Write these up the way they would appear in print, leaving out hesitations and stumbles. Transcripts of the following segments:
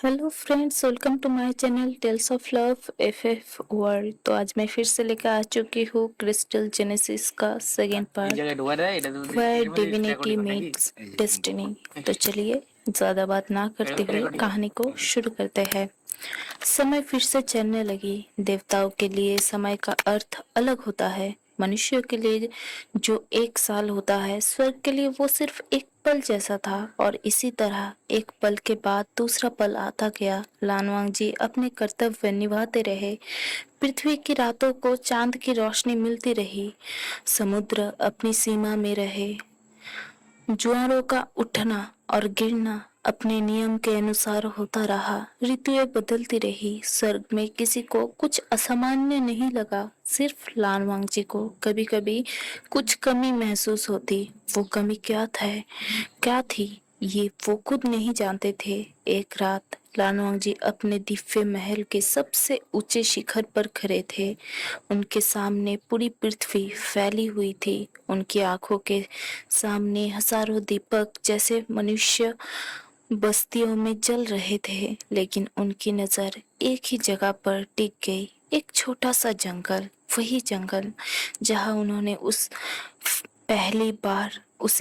Hello friends, welcome to my channel tales of love FF world. तो आज मैं फिर से लेकर आ चुकी हूँ क्रिस्टल जेनेसिस का second part, where divinity meets destiny. तो चलिए ज़्यादा बात ना करते हुए कहानी को शुरू करते हैं। समय फिर से चलने लगी। देवताओं के लिए समय का अर्थ अलग होता है। मनुष्यों के लिए जो एक साल होता है, स्वर्ग के लिए वो सिर्फ एक पल जैसा था। और इसी तरह एक पल के बाद दूसरा पल आता गया। लानवांग जी अपने कर्तव्य निभाते रहे। पृथ्वी की रातों को चांद की रोशनी मिलती रही। समुद्र अपनी सीमा में रहे। ज्वारों का उठना और गिरना अपने नियम के अनुसार होता रहा। ऋतुएं बदलती रही। स्वर्ग में किसी को कुछ असामान्य नहीं लगा, सिर्फ लानवांग जी को कभी कभी कुछ कमी महसूस होती। वो कमी क्या थी ये वो खुद नहीं जानते थे। एक रात लानवांग जी अपने दिव्य महल के सबसे ऊंचे शिखर पर खड़े थे। उनके सामने पूरी पृथ्वी फैली हुई थी। उनकी आंखों के सामने हजारों दीपक जैसे मनुष्य बस्तियों में जल रहे थे, लेकिन उनकी नजर एक ही जगह पर टिक गई। एक छोटा सा जंगल, वही जंगल जहां उन्होंने उसे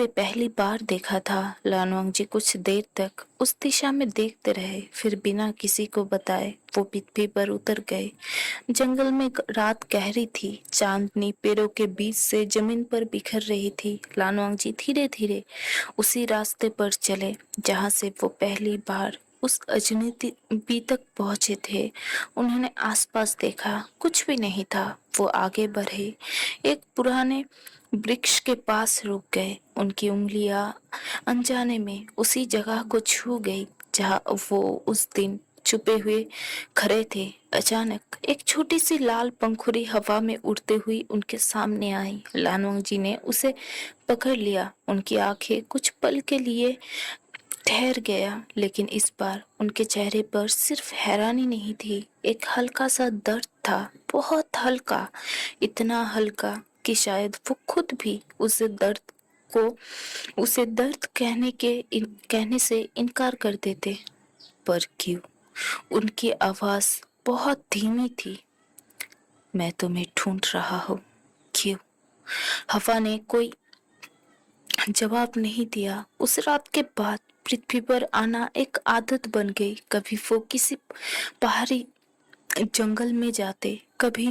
पहली बार देखा था। लानवांग जी कुछ देर तक उस दिशा में देखते रहे, फिर बिना किसी को बताए वो पृथ्वी पर उतर गए। जंगल में रात गहरी थी। चांदनी पेड़ों के बीच से जमीन पर बिखर रही थी। लानवांग जी धीरे धीरे उसी रास्ते पर चले जहां से वो पहली बार उस अजनबी तक पहुंचे थे। उन्होंने आसपास देखा, कुछ भी नहीं था। वो आगे बढ़े, एक पुराने वृक्ष के पास रुक गए। उनकी उंगलियां अनजाने में उसी जगह को छू गई जहां वो उस दिन छुपे हुए खड़े थे। अचानक एक छोटी सी लाल पंखुड़ी हवा में उड़ते हुई उनके सामने आई। लानवांग जी ने उसे पकड़ लिया। उनकी आंखें कुछ पल के लिए ठहर गया, लेकिन इस बार उनके चेहरे पर सिर्फ हैरानी नहीं थी, एक हल्का सा दर्द था। बहुत हल्का, इतना हल्का कि शायद वो खुद भी को उसे दर्द कहने से इनकार कर देते। पर क्यों? उनकी आवाज बहुत धीमी थी। मैं तुम्हें ढूंढ रहा हूँ। क्यों? हवा ने कोई जवाब नहीं दिया। उस रात के बाद पृथ्वी पर आना एक आदत बन गई। कभी वो किसी पहाड़ी जंगल में जाते, कभी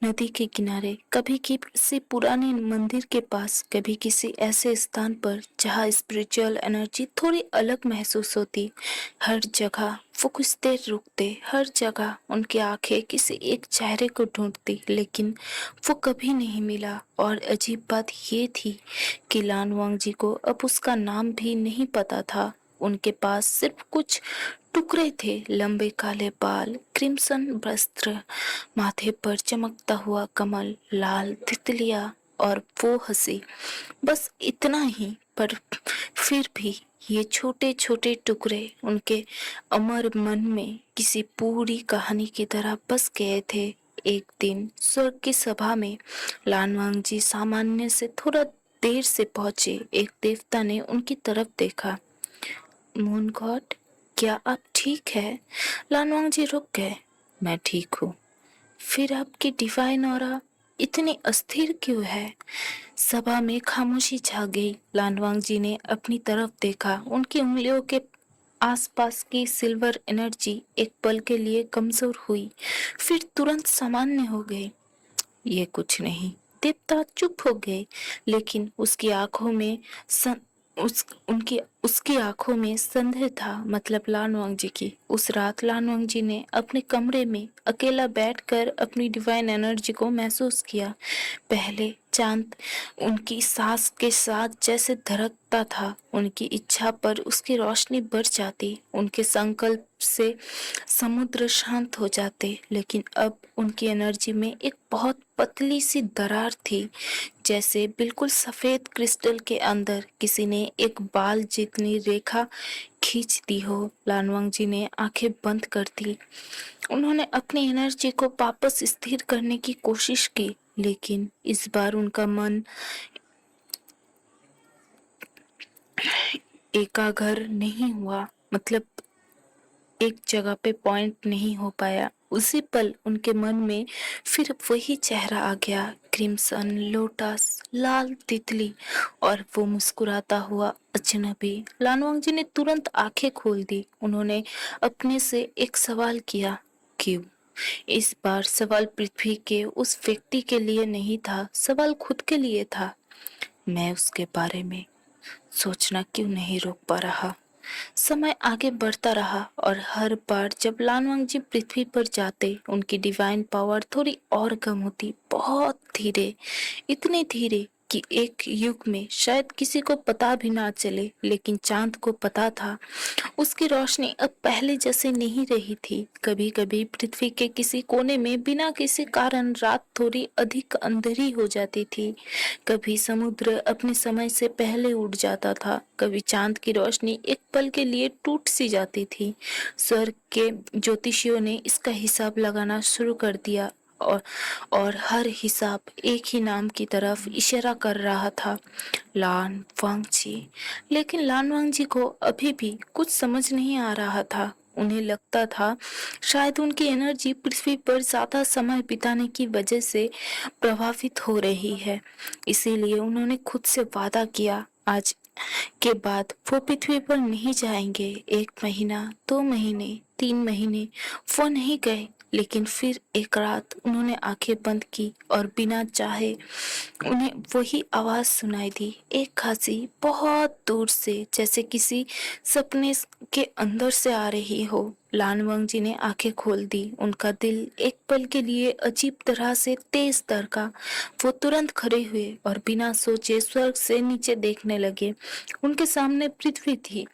नदी के किनारे, कभी किसी पुराने मंदिर के पास, कभी किसी ऐसे स्थान पर जहाँ स्पिरिचुअल एनर्जी थोड़ी अलग महसूस होती। हर जगह वो कुछ देर रुकते। हर जगह उनकी आंखें किसी एक चेहरे को ढूंढती, लेकिन वो कभी नहीं मिला। और अजीब बात ये थी कि लानवांग जी को अब उसका नाम भी नहीं पता था। उनके पास सिर्फ कुछ टुकड़े थे, लंबे काले बाल, क्रिम्सन वस्त्र, माथे पर चमकता हुआ कमल, लाल तितलियां और वो हंसी। बस इतना ही। पर फिर भी ये छोटे छोटे टुकड़े उनके अमर मन में किसी पूरी कहानी की तरह बस गए थे। एक दिन स्वर्ग की सभा में लानवांग जी सामान्य से थोड़ा देर से पहुंचे। एक देवता ने उनकी तरफ देखा। मून गॉड, क्या आप ठीक है? लानवांग जी रुक गए। मैं ठीक हूँ। फिर आपकी डिवाइन ऑरा इतनी अस्थिर क्यों है? सभा में खामोशी छा गई। लानवांग जी ने अपनी तरफ देखा। उनकी उंगलियों के आसपास की सिल्वर एनर्जी एक पल के लिए कमजोर हुई, फिर तुरंत सामान्य हो गई। ये कुछ नहीं। देवता चुप हो गए, लेकिन उसकी आंखों में उसकी आंखों में संदेह था। मतलब लानवांग जी की। उस रात लानवांग जी ने अपने कमरे में अकेला बैठकर अपनी डिवाइन एनर्जी को महसूस किया। पहले चांद उनकी सांस के साथ जैसे धड़कता था। उनकी इच्छा पर उसकी रोशनी बढ़ जाती। उनके संकल्प से समुद्र शांत हो जाते। लेकिन अब उनकी एनर्जी में एक बहुत पतली सी दरार थी, जैसे बिल्कुल सफेद क्रिस्टल के अंदर किसी ने एक बाल जितनी रेखा खींच दी हो। लानवांग जी ने आंखें बंद कर दी। उन्होंने अपनी एनर्जी को वापस स्थिर करने की कोशिश की, लेकिन इस बार उनका मन एकाग्र नहीं हुआ। मतलब एक जगह पे पॉइंट नहीं हो पाया। उसी पल उनके मन में फिर वही चेहरा आ गया, क्रिम्सन लोटस, लाल तितली और वो मुस्कुराता हुआ अजनबी। लानवांगजी ने तुरंत आंखें खोल दी। उन्होंने अपने से एक सवाल किया, क्यों? इस बार सवाल पृथ्वी के उस व्यक्ति के लिए नहीं था, सवाल खुद के लिए था। मैं उसके बारे में सोचना क्यों नहीं रोक पा रहा? समय आगे बढ़ता रहा और हर बार जब लानवांग जी पृथ्वी पर जाते, उनकी डिवाइन पावर थोड़ी और कम होती, बहुत धीरे, इतने धीरे कि एक युग में शायद किसी को पता भी ना चले, लेकिन चांद को पता था। उसकी रोशनी अब पहले जैसे नहीं रही थी। कभी कभी पृथ्वी के किसी कोने में बिना किसी कारण रात थोड़ी अधिक अंधेरी हो जाती थी। कभी समुद्र अपने समय से पहले उठ जाता था। कभी चांद की रोशनी एक पल के लिए टूट सी जाती थी। स्वर्ग के ज्योतिषियों ने इसका हिसाब लगाना शुरू कर दिया और हर हिसाब एक ही नाम की तरफ इशारा कर रहा था, लान वांगची। लेकिन लान वांगची को अभी भी कुछ समझ नहीं आ रहा था। उन्हें लगता था शायद उनकी एनर्जी पृथ्वी पर ज्यादा समय बिताने की वजह से प्रभावित हो रही है। इसीलिए उन्होंने खुद से वादा किया, आज के बाद वो पृथ्वी पर नहीं जाएंगे। 1 महीना, 2 महीने, 3 महीने वो नहीं गए। लेकिन फिर एक रात उन्होंने आंखें बंद की और बिना चाहे उन्हें वही आवाज सुनाई दी, एक खांसी बहुत दूर से, जैसे किसी सपने के अंदर से आ रही हो। लानवंग जी ने आंखें खोल दी। उनका दिल एक पल के लिए अजीब तरह से तेज धड़का। वो तुरंत खड़े हुए और बिना सोचे स्वर्ग से नीचे देखने लगे। उनके सामने पृथ्वी थी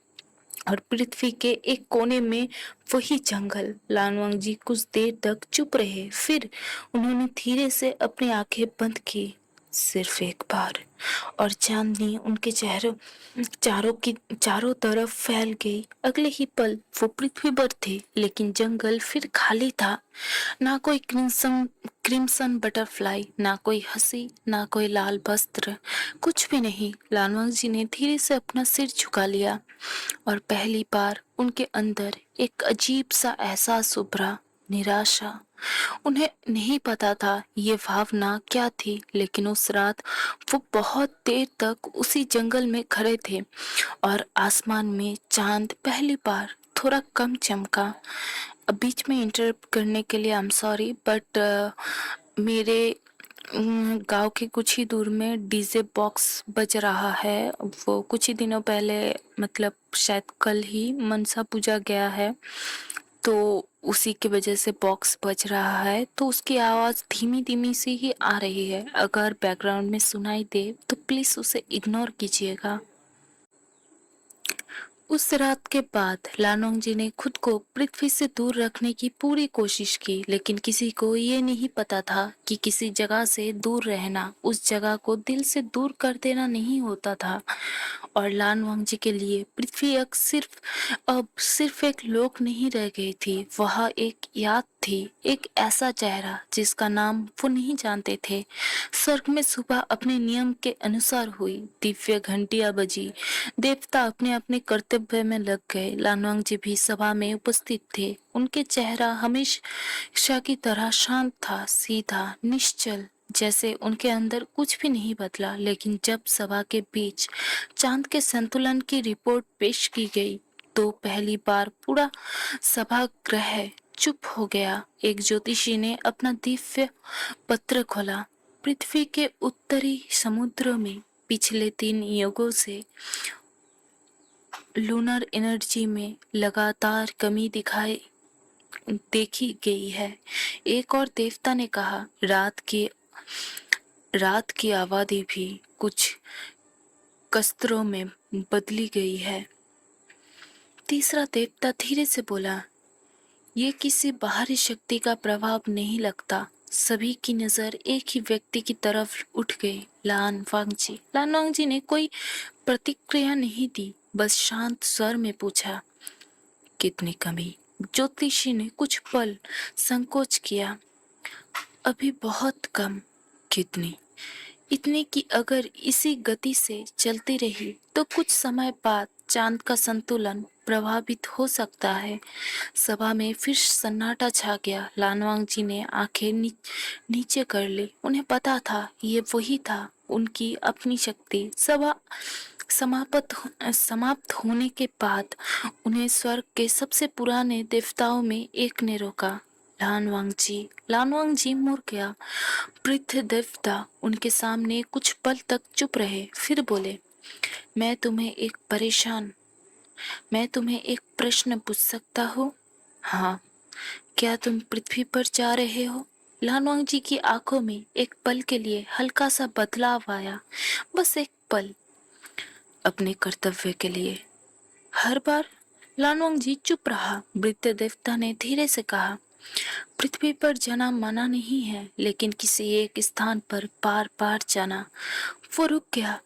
और पृथ्वी के एक कोने में वही जंगल। लानवांग जी कुछ देर तक चुप रहे, फिर उन्होंने धीरे से अपनी आंखें बंद की, सिर्फ एक बार, और चांदनी उनके चेहरों चारों तरफ फैल गई। अगले ही पल वो पृथ्वी पर थे, लेकिन जंगल फिर खाली था। ना कोई क्रिम्सन बटरफ्लाई, ना कोई हंसी, ना कोई लाल वस्त्र, कुछ भी नहीं। लानवांग जी ने धीरे से अपना सिर झुका लिया और पहली बार उनके अंदर एक अजीब सा एहसास उभरा, निराशा। उन्हें नहीं पता था ये भावना क्या थी, लेकिन उस रात वो बहुत देर तक उसी जंगल में खड़े थे और आसमान में चांद पहली बार थोड़ा कम चमका। अब बीच में इंटरप्ट करने के लिए आई एम सॉरी, बट मेरे गांव के कुछ ही दूर में डीजे बॉक्स बज रहा है। वो कुछ ही दिनों पहले, मतलब शायद कल ही मनसा पूजा गया है, तो उसी की वजह से बॉक्स बज रहा है, तो उसकी आवाज़ धीमी धीमी सी ही आ रही है। अगर बैकग्राउंड में सुनाई दे तो प्लीज़ उसे इग्नोर कीजिएगा। उस रात के बाद लानोंग जी ने खुद को पृथ्वी से दूर रखने की पूरी कोशिश की, लेकिन किसी को ये नहीं पता था कि किसी जगह से दूर रहना उस जगह को दिल से दूर कर देना नहीं होता था। और लानवांग जी के लिए पृथ्वी अब सिर्फ एक लोक नहीं रह गई थी, वह एक याद थी, एक ऐसा चेहरा जिसका नाम वो नहीं जानते थे। स्वर्ग में सुबह अपने नियम के अनुसार हुई, दिव्य घंटियां बजी, देवता अपने अपने कर्तव्य में लग गए। लानवांग जी भी सभा में उपस्थित थे। उनके चेहरा हमेशा की तरह शांत था, सीधा, निश्चल, जैसे उनके अंदर कुछ भी नहीं बदला। लेकिन जब सभा के बीच चांद के संतुलन की रिपोर्ट पेश की गई, तो पहली बार पूरा सभागृह चुप हो गया। एक ज्योतिषी ने अपना दिव्य पत्र खोला। पृथ्वी के उत्तरी समुद्र में पिछले 3 युगों से लूनर एनर्जी में लगातार कमी दिखाई देखी गई है। एक और देवता ने कहा, रात की आबादी भी कुछ कस्तरों में बदली गई है। तीसरा देवता धीरे से बोला, ये किसी बाहरी शक्ति का प्रभाव नहीं लगता। सभी की नजर एक ही व्यक्ति की तरफ उठ गई, लान वांगजी। लान वांगजी ने कोई प्रतिक्रिया नहीं दी, बस शांत स्वर में पूछा, कितनी कमी? ज्योतिषी ने कुछ पल संकोच किया, अभी बहुत कम। कितनी? इतनी कि अगर इसी गति से चलती रही तो कुछ समय बाद चांद का संतुलन प्रभावित हो सकता है। सभा में फिर सन्नाटा छा गया। लानवांग जी ने आंखें नीचे कर ली। उन्हें पता था ये वही था, उनकी अपनी शक्ति। सभा समाप्त होने के बाद उन्हें स्वर्ग के सबसे पुराने देवताओं में एक ने रोका। लानवांग जी मुड़ गया। वृद्ध देवता उनके सामने कुछ पल तक चुप रहे, फिर बोले, मैं तुम्हें एक प्रश्न पूछ सकता हूँ? हाँ। क्या तुम पृथ्वी पर जा रहे हो? लानवांग जी की आंखों में एक पल के लिए हल्का सा बदलाव आया, बस एक पल। अपने कर्तव्य के लिए? हर बार? लानवांग जी चुप रहा। वृद्ध देवता ने धीरे से कहा, पृथ्वी पर जाना मना नहीं है, लेकिन किसी एक स्थान पर बार बार जाना। वो रुक गया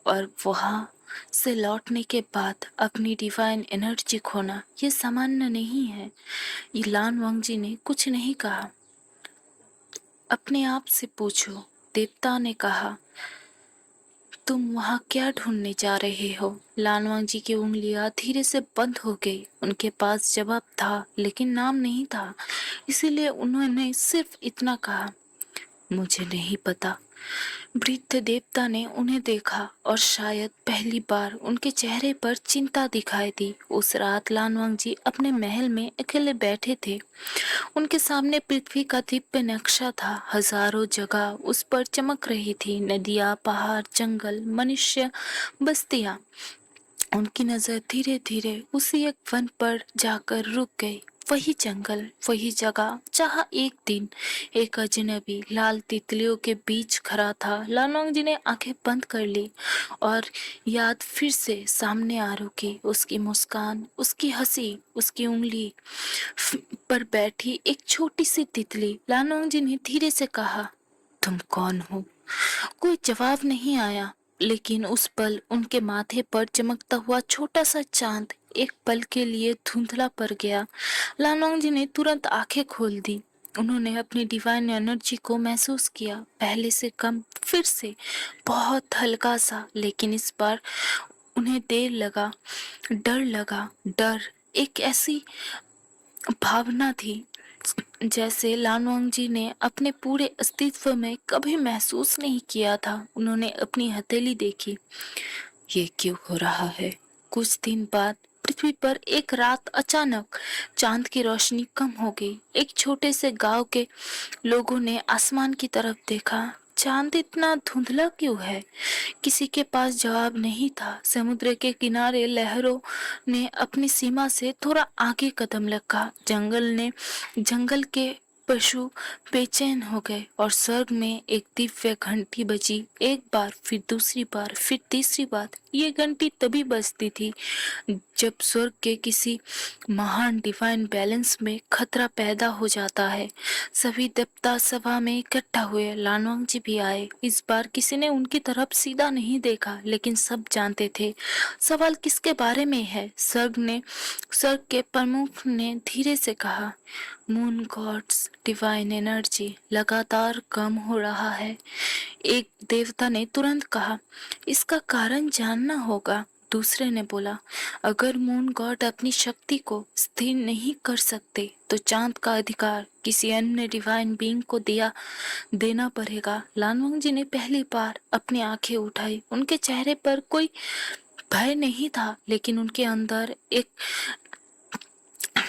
और वहां से लौटने के बाद अपनी डिवाइन एनर्जी खोना ये सामान्य नहीं है। ये लानवांग जी ने कुछ नहीं कहा। अपने आप से पूछो, देवता ने कहा। तुम वहां क्या ढूंढने जा रहे हो? लानवांग जी की उंगलियां धीरे से बंद हो गई। उनके पास जवाब था, लेकिन नाम नहीं था। इसीलिए उन्होंने सिर्फ इतना कहा, मुझे नहीं पता। वृद्ध देवता ने उन्हें देखा और शायद पहली बार उनके चेहरे पर चिंता दिखाई दी। उस रात लानवांग जी अपने महल में अकेले बैठे थे। उनके सामने पृथ्वी का दिव्य नक्शा था। हजारों जगह उस पर चमक रही थी, नदियाँ, पहाड़, जंगल, मनुष्य, बस्तियां। उनकी नजर धीरे धीरे उसी एक वन पर जाकर रुक गई। वही जंगल, वही जगह जहाँ एक दिन एक अजनबी लाल तितलियों के बीच खड़ा था। लानोंग जी ने आंखें बंद कर ली और याद फिर से सामने आ रुकी। उसकी मुस्कान, उसकी हंसी, उसकी उंगली पर बैठी एक छोटी सी तितली। लानोंग जी ने धीरे से कहा, तुम कौन हो? कोई जवाब नहीं आया, लेकिन उस पल उनके माथे पर चमकता हुआ छोटा सा चांद एक पल के लिए धुंधला पड़ गया। लानोंग जी ने तुरंत आंखें खोल दी। उन्होंने अपनी डिवाइन एनर्जी को महसूस किया, पहले से कम, फिर से बहुत हल्का सा। लेकिन इस बार उन्हें डर लगा। डर एक ऐसी भावना थी जैसे लानवांग जी ने अपने पूरे अस्तित्व में कभी महसूस नहीं किया था। उन्होंने अपनी हथेली देखी। ये क्यों हो रहा है? कुछ दिन बाद पृथ्वी पर एक रात अचानक चांद की रोशनी कम हो गई। एक छोटे से गांव के लोगों ने आसमान की तरफ देखा। चांद इतना धुंधला क्यों है? किसी के पास जवाब नहीं था। समुद्र के किनारे लहरों ने अपनी सीमा से थोड़ा आगे कदम रखा। जंगल के पशु बेचैन हो गए और स्वर्ग में एक दिव्य घंटी बजी। एक बार, फिर दूसरी बार, फिर तीसरी बार। ये घंटी तभी बजती थी जब स्वर्ग के किसी महान डिवाइन बैलेंस में खतरा पैदा हो जाता है। सभी देवता सभा में इकट्ठा हुए। लानवांग जी भी आए। इस बार किसी ने उनकी तरफ सीधा नहीं देखा, लेकिन सब जानते थे सवाल किसके बारे में है। स्वर्ग के प्रमुख ने धीरे से कहा, मून गॉड्स डिवाइन एनर्जी लगातार कम हो रहा है। एक देवता ने तुरंत कहा, इसका कारण जानना होगा। दूसरे ने बोला, अगर मून गॉड अपनी शक्ति को स्थिर नहीं कर सकते तो चांद का अधिकार किसी अन्य डिवाइन बीइंग को देना पड़ेगा। लानवांग जी ने पहली बार अपनी आंखें उठाई। उनके चेहरे पर कोई भय नहीं था, लेकिन उनके अंदर एक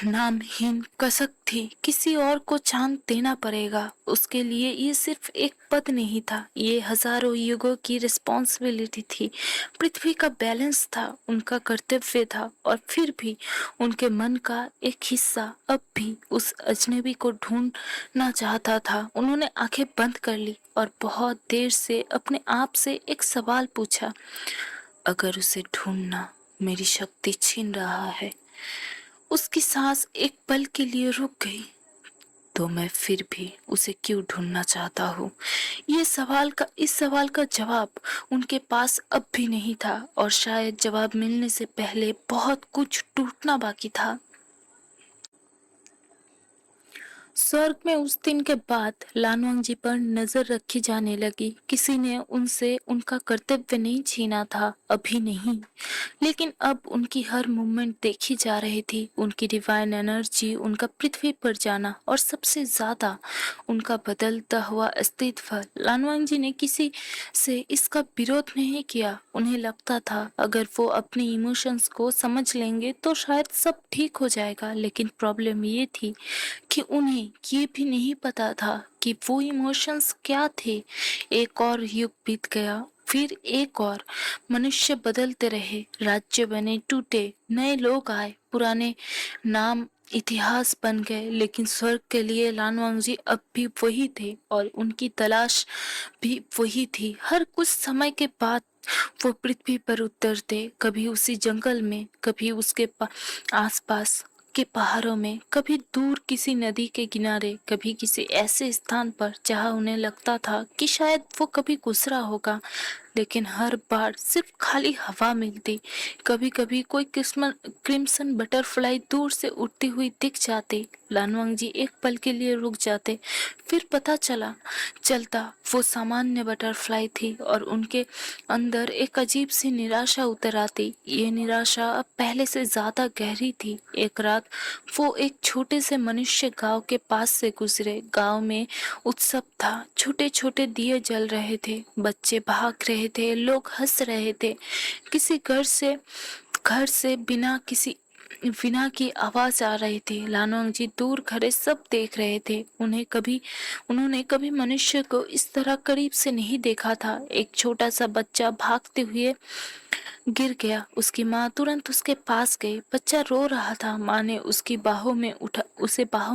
नामहीन कसक थी। किसी और को चांद देना पड़ेगा। उसके लिए ये सिर्फ एक पद नहीं था, ये हजारों युगों की रिस्पॉन्सिबिलिटी थी। पृथ्वी का बैलेंस था, उनका कर्तव्य था। और फिर भी उनके मन का एक हिस्सा अब भी उस अजनबी को ढूंढना चाहता था। उन्होंने आंखें बंद कर ली और बहुत देर से अपने आप से एक सवाल पूछा, अगर उसे ढूंढना मेरी शक्ति छीन रहा है? उसकी सांस एक पल के लिए रुक गई। तो मैं फिर भी उसे क्यों ढूंढना चाहता हूँ? इस सवाल का जवाब उनके पास अब भी नहीं था, और शायद जवाब मिलने से पहले बहुत कुछ टूटना बाकी था। स्वर्ग में उस दिन के बाद लानवांग जी पर नजर रखी जाने लगी। किसी ने उनसे उनका कर्तव्य नहीं छीना था, अभी नहीं, लेकिन अब उनकी हर मूवमेंट देखी जा रही थी। उनकी डिवाइन एनर्जी, उनका पृथ्वी पर जाना और सबसे ज्यादा उनका बदलता हुआ अस्तित्व। लानवांग जी ने किसी से इसका विरोध नहीं किया। उन्हें लगता था अगर वो अपने इमोशंस को समझ लेंगे तो शायद सब ठीक हो जाएगा, लेकिन प्रॉब्लम ये थी कि उन्हें ये भी नहीं पता था कि वो इमोशंस क्या थे। एक और युग बीत गया, फिर एक और। मनुष्य बदलते रहे, राज्य बने, टूटे, नए लोग आए, पुराने नाम इतिहास बन गए, लेकिन स्वर्ग के लिए लानवांग जी अब भी वही थे और उनकी तलाश भी वही थी। हर कुछ समय के बाद वो पृथ्वी पर उतरते, कभी उसी जंगल में, कभी उसके आसपास के पहाड़ों में, कभी दूर किसी नदी के किनारे, कभी किसी ऐसे स्थान पर जहां उन्हें लगता था कि शायद वो कभी गुजरा होगा, लेकिन हर बार सिर्फ खाली हवा मिलती। कभी कभी कोई क्रिम्सन बटरफ्लाई दूर से उड़ती हुई दिख जाती। लानवांग जी एक पल के लिए रुक जाते, फिर पता चलता वो सामान्य बटरफ्लाई थी और उनके अंदर एक अजीब सी निराशा उतर आती। ये निराशा अब पहले से ज्यादा गहरी थी। एक रात वो एक छोटे से मनुष्य गांव के पास से गुजरे। गांव में उत्सव था, छोटे छोटे दिए जल रहे थे, बच्चे भाग रहे थे, लोग हंस रहे थे। किसी घर से बिना की आवाज आ रही थी। लानोंग जी दूर खड़े सब देख रहे थे। उन्होंने कभी मनुष्य को इस तरह करीब से नहीं देखा था। एक छोटा सा बच्चा भागते हुए गिर गया। उसकी माँ तुरंत उसके पास गई। बच्चा रो रहा था। माँ ने उसे बाहों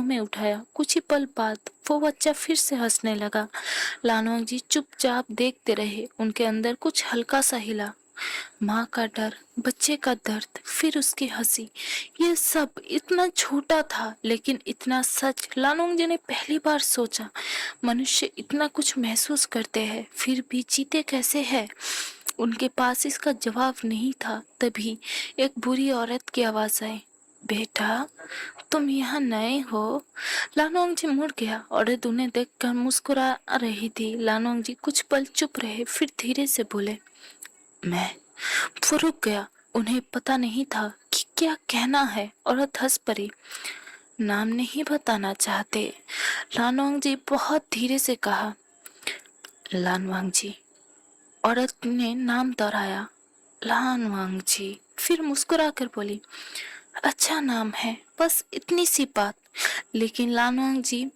में उठाया। कुछ ही पल बाद वो बच्चा फिर से हंसने लगा। लानोंग जी चुपचाप देखते रहे। उनके अंदर कुछ हल्का सा हिला। माँ का डर, बच्चे का दर्द, फिर उसकी हंसी, ये सब इतना छोटा था लेकिन इतना सच। लानोंग जी ने पहली बार सोचा मनुष्य इतना कुछ महसूस करते हैं फिर भी जीते कैसे हैं। उनके पास इसका जवाब नहीं था। तभी एक बुरी औरत की आवाज आई, बेटा तुम यहाँ नए हो। लानोंग जी मुड़ गया। औरत उन्हें देखकर मुस्कुरा रही थी। लानोंग जी कुछ पल चुप रहे, फिर धीरे से बोले, मैं। वो रुक गया। उन्हें पता नहीं था कि क्या कहना है। औरत हंस पड़ी। नाम नहीं बताना चाहते? लानवांग जी बहुत धीरे से कहा। लानवांग जी। औरत ने नाम दोहराया, लानवांग जी। फिर मुस्कुराकर बोली, अच्छा नाम है, बस इतनी सी बात। लेकिन लानवांग जी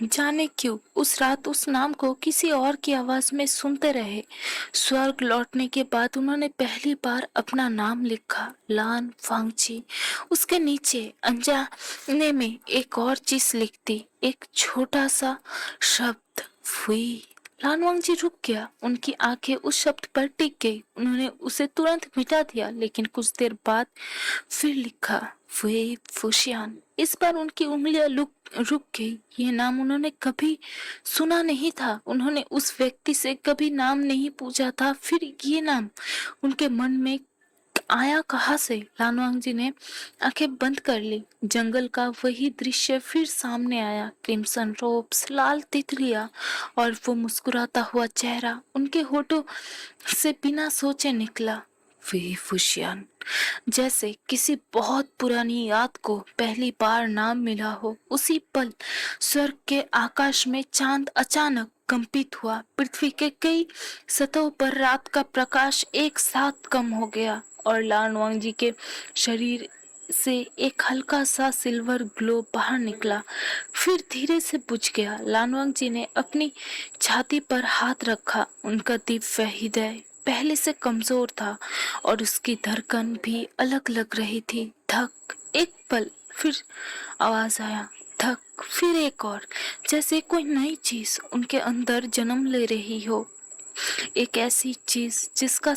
जाने क्यों उस रात उस नाम को किसी और की आवाज में सुनते रहे। स्वर्ग लौटने के बाद उन्होंने पहली बार अपना नाम लिखा, लान फांगची। उसके नीचे अनजाने में एक और चीज लिखती, एक छोटा सा शब्द, फुई। लानवांग जी रुक गया। उनकी आंखें उस शब्द पर टिक गई। उन्होंने उसे तुरंत मिटा दिया, लेकिन कुछ देर बाद फिर लिखा, फुई फुशियान। इस बार उनकी उंगलियां रुक गई। ये नाम उन्होंने कभी सुना नहीं था। उन्होंने उस व्यक्ति से कभी नाम नहीं पूछा था। फिर ये नाम उनके मन में आया कहाँ से? लानवांग जी ने आंखें बंद कर ली। जंगल का वही दृश्य फिर सामने आया। क्रिम्सन रोब्स, लाल तितलियां और वो मुस्कुराता हुआ चेहरा। उनके होठों से बिना सोचे निकला, वी फुशियान। जैसे किसी बहुत पुरानी याद को पहली बार नाम मिला हो। उसी पल स्वर्ग के आकाश में चांद अचानक कंपित हुआ। पृथ्वी के कई सतहों पर रात का प्रकाश एक साथ कम हो गया और लानवांग जी के शरीर से एक हल्का सा सिल्वर ग्लो बाहर निकला, फिर धीरे से बुझ गया। लानवांग जी ने अपनी छाती पर हाथ रखा। उनका दिव्य हृदय पहले से कमजोर था और उसकी धड़कन भी अलग लग रही थी। धक, एक पल, फिर आवाज आया, धक, फिर एक और, जैसे कोई नई चीज उनके अंदर जन्म ले रही हो। एक ऐसी चीज जिसका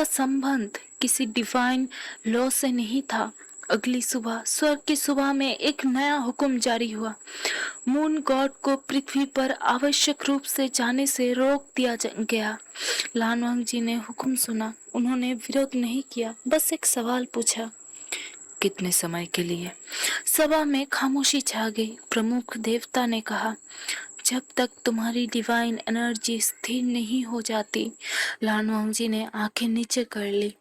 संबंध किसी डिवाइन लॉ से नहीं था। अगली सुबह, स्वर्ग की सुबह में एक नया हुक्म जारी हुआ। मून गॉड को पृथ्वी पर आवश्यक रूप से जाने से रोक दिया गया। लानवांग जी ने हुक्म सुना। उन्होंने विरोध नहीं किया, बस एक सवाल पूछा, कितने समय के लिए? सभा में खामोशी छा गई। प्रमुख देवता ने कहा, जब तक तुम्हारी डिवाइन एनर्जी स्थिर नहीं हो जाती। लानवांग जी ने आंखें नीचे कर ली।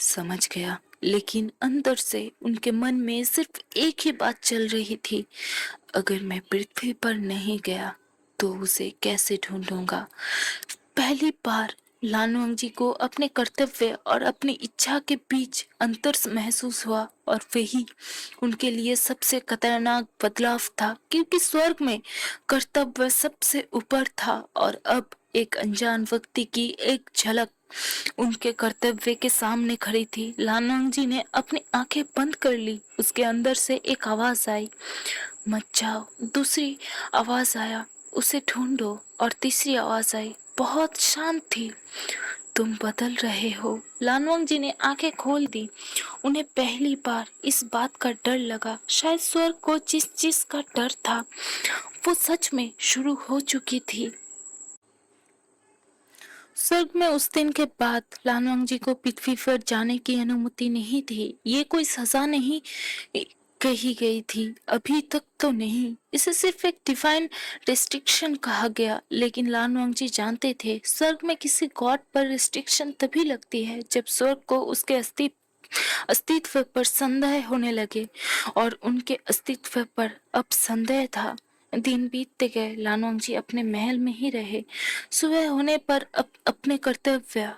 समझ गया, लेकिन अंदर से उनके मन में सिर्फ एक ही बात चल रही थी, अगर मैं पृथ्वी पर नहीं गया तो उसे कैसे ढूंढूंगा। पहली बार लानवांग जी को अपने कर्तव्य और अपनी इच्छा के बीच अंतर महसूस हुआ, और वही उनके लिए सबसे खतरनाक बदलाव था, क्योंकि स्वर्ग में कर्तव्य सबसे ऊपर था और अब एक अनजान व्यक्ति की एक झलक उनके कर्तव्य के सामने खड़ी थी। लानवांग जी ने अपनी आंखें बंद कर ली। उसके अंदर से एक आवाज आई, मत जाओ। दूसरी आवाज आया, उसे ढूंढो। और तीसरी आवाज आई, बहुत शांत थी, तुम बदल रहे हो। लानवांग जी ने आंखें खोल दी। उन्हें पहली बार इस बात का डर लगा, शायद स्वर्ग को जिस चीज का डर था वो सच में शुरू हो चुकी थी। स्वर्ग में उस दिन के बाद लानवांग जी को पृथ्वी पर जाने की अनुमति नहीं थी। ये कोई सजा नहीं कही गई थी, अभी तक तो नहीं। इसे सिर्फ एक डिवाइन रिस्ट्रिक्शन कहा गया, लेकिन लानवांग जी जानते थे स्वर्ग में किसी गॉड पर रिस्ट्रिक्शन तभी लगती है जब स्वर्ग को उसके अस्तित्व पर संदेह होने लगे, और उनके अस्तित्व पर अब संदेह था। दिन बीतते गए। लानवांग जी अपने महल में ही रहे। सुबह होने पर अपने कर्तव्य,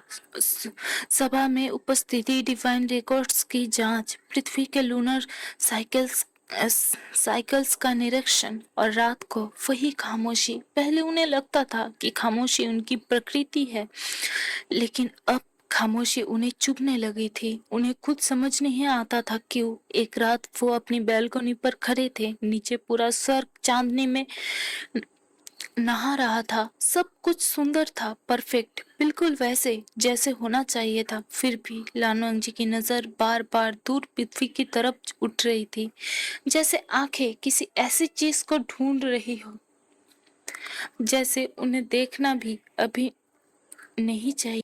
सभा में उपस्थिति, डिवाइन रिकॉर्ड्स की जांच, पृथ्वी के लूनर साइकिल्स का निरीक्षण, और रात को वही खामोशी। पहले उन्हें लगता था कि खामोशी उनकी प्रकृति है, लेकिन अब खामोशी उन्हें चुभने लगी थी। उन्हें खुद समझ नहीं आता था क्यों। एक रात वो अपनी बैल्कनी पर खड़े थे। नीचे पूरा स्वर्ग चांदनी में नहा रहा था। सब कुछ सुंदर था, परफेक्ट, बिल्कुल वैसे जैसे होना चाहिए था। फिर भी लानवांग जी की नजर बार बार दूर पृथ्वी की तरफ उठ रही थी, जैसे आंखें किसी ऐसी चीज को ढूंढ रही हो जैसे उन्हें देखना भी अभी नहीं चाहिए।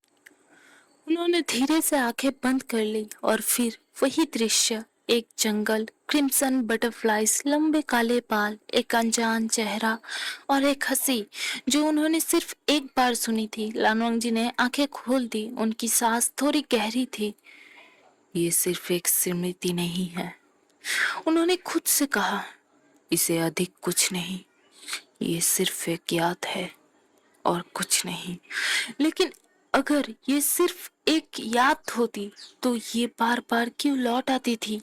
उन्होंने धीरे से आंखें बंद कर ली, और फिर वही दृश्य, एक जंगल, क्रिम्सन बटरफ्लाइज, लंबे काले बाल, एक अनजान चेहरा और एक हंसी जो उन्होंने सिर्फ एक बार सुनी थी। लानवांग जी ने आंखें खोल दी। उनकी सांस थोड़ी गहरी थी। ये सिर्फ एक स्मृति नहीं है, उन्होंने खुद से कहा, इसे अधिक कुछ नहीं, ये सिर्फ एक याद है और कुछ नहीं। लेकिन अगर ये सिर्फ एक याद होती तो ये बार बार क्यों लौट आती थी?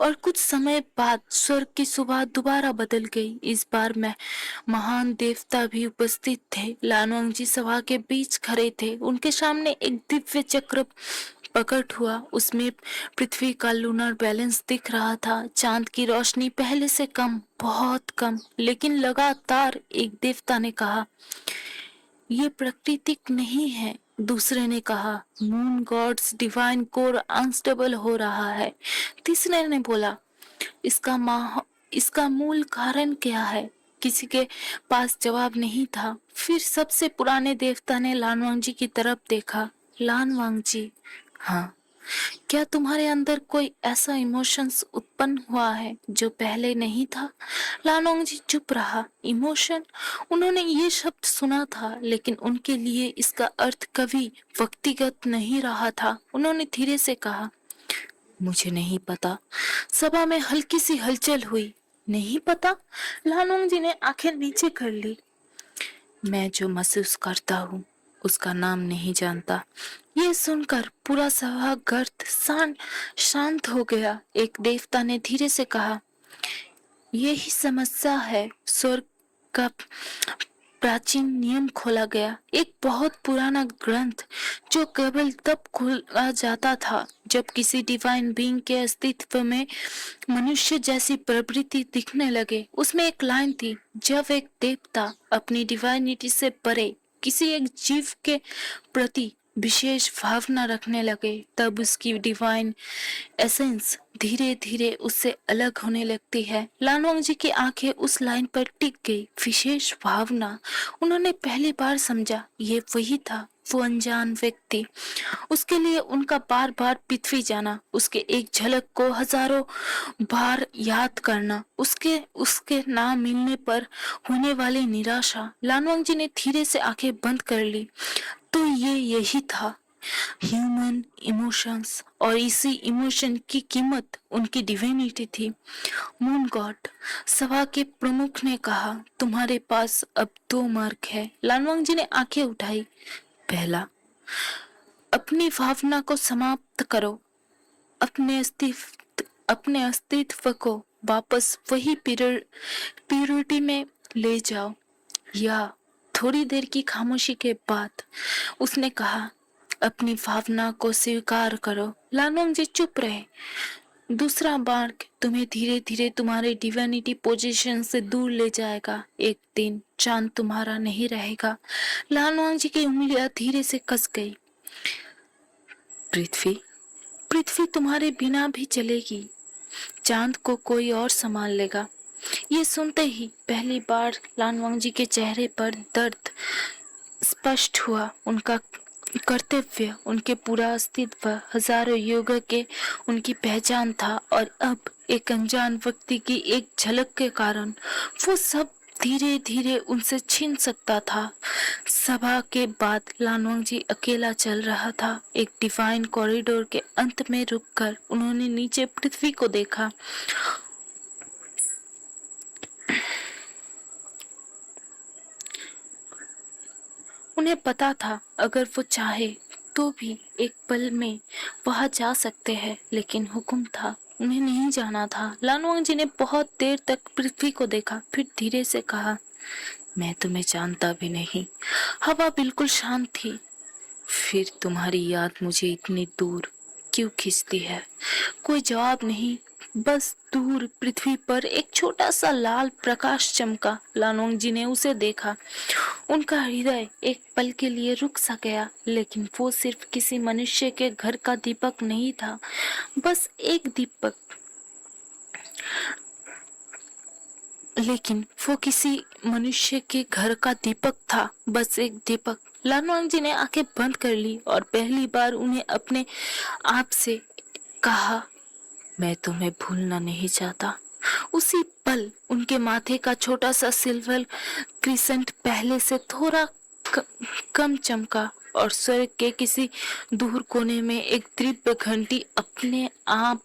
और कुछ समय बाद स्वर्ग की सुबह दोबारा बदल गई। इस बार मैं महान देवता भी उपस्थित थे। लानवांग जी सभा के बीच खड़े थे। उनके सामने एक दिव्य चक्र प्रकट हुआ। उसमें पृथ्वी का लूनर बैलेंस दिख रहा था। चांद की रोशनी पहले से कम, बहुत कम, लेकिन लगातार। एक देवता ने कहा, ये प्राकृतिक नहीं है। दूसरे ने कहा, moon gods divine core unstable हो रहा है। तीसरे ने बोला, इसका मूल कारण क्या है? किसी के पास जवाब नहीं था। फिर सबसे पुराने देवता ने लानवांग जी की तरफ देखा। लानवांग जी, हाँ, क्या तुम्हारे अंदर कोई ऐसा इमोशंस उत्पन्न हुआ है जो पहले नहीं था? लानोंग जी चुप रहा। इमोशन? उन्होंने ये शब्द सुना था, लेकिन उनके लिए इसका अर्थ कभी व्यक्तिगत नहीं रहा था। उन्होंने धीरे से कहा, मुझे नहीं पता। सभा में हल्की सी हलचल हुई। नहीं पता? लानोंग जी ने आंखें नीचे कर ली। मैं जो महसूस करता हूँ उसका नाम नहीं जानता। ये सुनकर पूरा सभा गर्द शांत हो गया। एक देवता ने धीरे से कहा, यही समस्या है। स्वर्ग का प्राचीन नियम खोला गया, एक बहुत पुराना ग्रंथ जो केवल तब खोला जाता था जब किसी डिवाइन बीइंग के अस्तित्व में मनुष्य जैसी प्रवृत्ति दिखने लगे। उसमें एक लाइन थी, जब एक देवता अपनी डिवाइनिटी से परे किसी एक जीव के प्रति विशेष भावना रखने लगे, तब उसकी डिवाइन एसेंस धीरे धीरे उससे अलग होने लगती है। लानवांग जी की आंखें उस लाइन पर टिक गई। विशेष भावना। उन्होंने पहली बार समझा, ये वही था वो अनजान व्यक्ति, उसके लिए उनका बार बार पृथ्वी जाना, उसके एक झलक को हजारों बार याद करना, उसके उसके ना मिलने पर होने वाली निराशा। लानवांग जी ने धीरे से आंखें बंद कर ली। तो ये यही था ह्यूमन इमोशंस, और इसी इमोशन की कीमत उनकी डिविनिटी थी। मून गॉड, सभा के प्रमुख ने कहा, तुम्हारे पास अब दो मार्ग है। लानवांग जी ने आंखें उठाई। पहला, अपनी भावना को समाप्त करो, अपने अस्तित्व को वापस वही प्योरिटी में ले जाओ। या थोड़ी देर की खामोशी के बाद उसने कहा, अपनी भावना को स्वीकार करो। लानोंग जी चुप रहे। दूसरा मार्ग तुम्हें धीरे धीरे तुम्हारे डिविनिटी पोजीशन से दूर ले जाएगा। एक दिन चांद तुम्हारा नहीं रहेगा। लानोंग जी की उंगलियां धीरे से कस गई। पृथ्वी पृथ्वी तुम्हारे बिना भी चलेगी, चांद को कोई और संभाल लेगा। ये सुनते ही पहली बार लानवांग जी के चेहरे पर दर्द स्पष्ट हुआ। उनका कर्तव्य, उनके पूरा अस्तित्व, हजारों युगों के उनकी पहचान था, और अब एक अनजान व्यक्ति की एक झलक के कारण वो सब धीरे धीरे उनसे छीन सकता था। सभा के बाद लानवांग जी अकेला चल रहा था। एक डिवाइन कॉरिडोर के अंत में रुककर उन्होंने नीचे पृथ्वी को देखा। उन्हें पता था अगर वो चाहे तो भी एक पल में वहां जा सकते हैं, लेकिन हुक्म था, उन्हें नहीं जाना था। लानवांग जी ने बहुत देर तक पृथ्वी को देखा, फिर धीरे से कहा, मैं तुम्हें जानता भी नहीं। हवा बिल्कुल शांत थी। फिर तुम्हारी याद मुझे इतनी दूर क्यों खींचती है? कोई जवाब नहीं, बस दूर पृथ्वी पर एक छोटा सा लाल प्रकाश चमका। लानोंग जी ने उसे देखा। उनका हृदय एक पल के लिए रुक सा गया, लेकिन वो सिर्फ किसी मनुष्य के घर का दीपक नहीं था, बस एक दीपक। लेकिन वो किसी मनुष्य के घर का दीपक था, बस एक दीपक। लानवांग जी ने आंखें बंद कर ली और पहली बार उन्हें अपने आप से कहा, मैं तुम्हें भूलना नहीं चाहता। उसी पल उनके माथे का छोटा सा सिल्वर क्रिसेंट पहले से थोड़ा कम चमका, और स्वर्ग के किसी दूर कोने में एक दिव्य घंटी अपने आप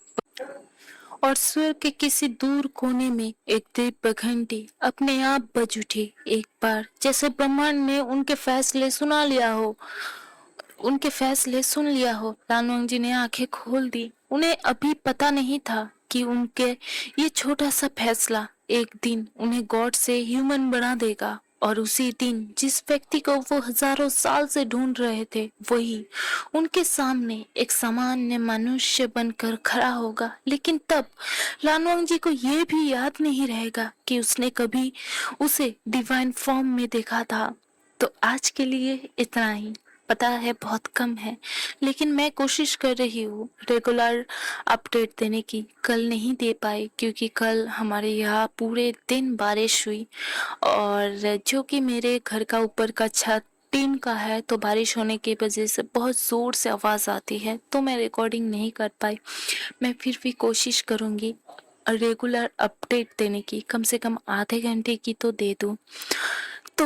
और स्वर्ग के किसी दूर कोने में एक दिव्य घंटी अपने आप बज उठी। एक बार जैसे ब्रह्मांड ने उनके फैसले सुन लिया हो। लानवांग जी ने आंखें खोल दी। उन्हें अभी पता नहीं था कि उनके ये छोटा सा फैसला एक दिन उन्हें गॉड से ह्यूमन बना देगा, और उसी दिन जिस व्यक्ति को वो हजारों साल से ढूंढ रहे थे वही उनके सामने एक सामान्य मनुष्य बनकर खड़ा होगा। लेकिन तब लानवांग जी को ये भी याद नहीं रहेगा कि उसने कभी उसे डिवाइन फॉर्म में देखा था। तो आज के लिए इतना ही। पता है बहुत कम है, लेकिन मैं कोशिश कर रही हूँ रेगुलर अपडेट देने की। कल नहीं दे पाई क्योंकि कल हमारे यहाँ पूरे दिन बारिश हुई, और जो कि मेरे घर का ऊपर का छत टीन का है, तो बारिश होने की वजह से बहुत जोर से आवाज आती है, तो मैं रिकॉर्डिंग नहीं कर पाई। मैं फिर भी कोशिश करूंगी रेगुलर अपडेट देने की, कम से कम आधे घंटे की तो दे दूं। तो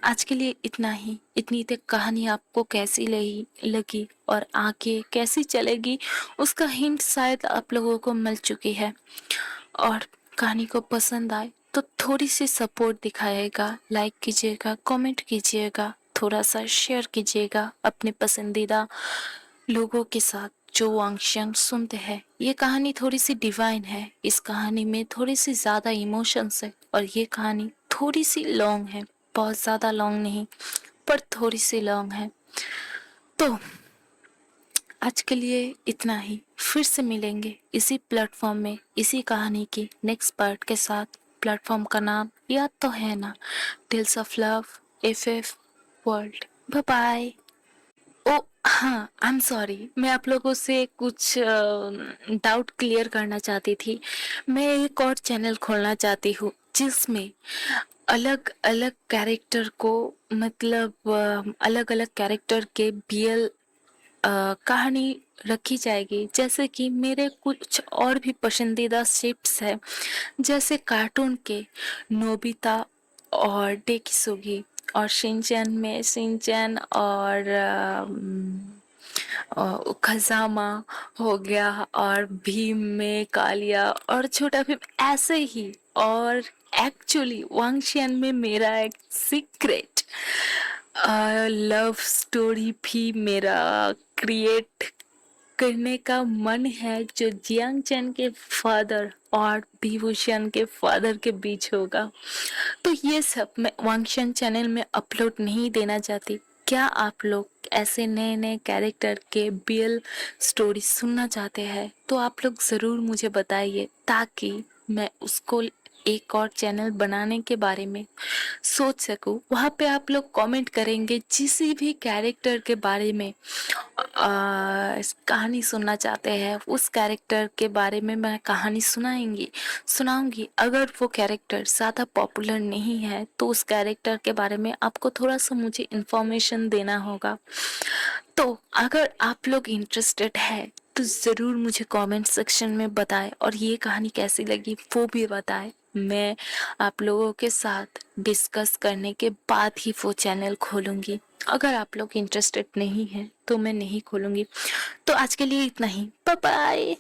आज के लिए इतना ही। इतनी तक कहानी आपको कैसी लगी और आगे कैसी चलेगी उसका हिंट शायद आप लोगों को मिल चुकी है। और कहानी को पसंद आए तो थोड़ी सी सपोर्ट दिखाएगा, लाइक कीजिएगा, कमेंट कीजिएगा, थोड़ा सा शेयर कीजिएगा अपने पसंदीदा लोगों के साथ जो वांगशंग सुनते हैं। ये कहानी थोड़ी सी डिवाइन है, इस कहानी में थोड़ी सी ज्यादा इमोशंस है, और ये कहानी थोड़ी सी लॉन्ग है, बहुत ज्यादा लॉन्ग नहीं पर थोड़ी सी लॉन्ग है। तो आज के लिए इतना ही। फिर से मिलेंगे इसी प्लेटफॉर्म में इसी कहानी की नेक्स्ट पार्ट के साथ। प्लेटफॉर्म का नाम याद तो है ना, tales of love FF world. Bye bye. ओ हाँ, आई एम सॉरी, मैं आप लोगों से कुछ डाउट क्लियर करना चाहती थी। मैं एक और चैनल खोलना जिसमें अलग अलग कैरेक्टर को मतलब अलग अलग कैरेक्टर के बीएल कहानी रखी जाएगी। जैसे कि मेरे कुछ और भी पसंदीदा शिप्स है, जैसे कार्टून के नोबिता और डेकिसुगी, और शिनचैन में शिनचैन और खजामा हो गया, और भीम में कालिया और छोटा भीम, ऐसे ही। और एक्चुअली वांगशियन में मेरा एक सीक्रेट लव स्टोरी भी मेरा क्रिएट करने का मन है, जो जियांग चैन के फादर और विभूषण के फादर के बीच होगा। तो ये सब मैं वांगशन चैनल में अपलोड नहीं देना चाहती। क्या आप लोग ऐसे नए नए कैरेक्टर के बीएल स्टोरी सुनना चाहते हैं तो आप लोग ज़रूर मुझे बताइए, ताकि मैं उसको एक और चैनल बनाने के बारे में सोच सकूं। वहाँ पे आप लोग कमेंट करेंगे, जिस भी कैरेक्टर के बारे में कहानी सुनना चाहते हैं उस कैरेक्टर के बारे में मैं कहानी सुनाऊंगी। अगर वो कैरेक्टर ज़्यादा पॉपुलर नहीं है तो उस कैरेक्टर के बारे में आपको थोड़ा सा मुझे इन्फॉर्मेशन देना होगा। तो अगर आप लोग इंटरेस्टेड है तो ज़रूर मुझे कमेंट सेक्शन में बताएं, और ये कहानी कैसी लगी वो भी बताएं। मैं आप लोगों के साथ डिस्कस करने के बाद ही वो चैनल खोलूंगी। अगर आप लोग इंटरेस्टेड नहीं हैं तो मैं नहीं खोलूंगी। तो आज के लिए इतना ही, बाय बाय।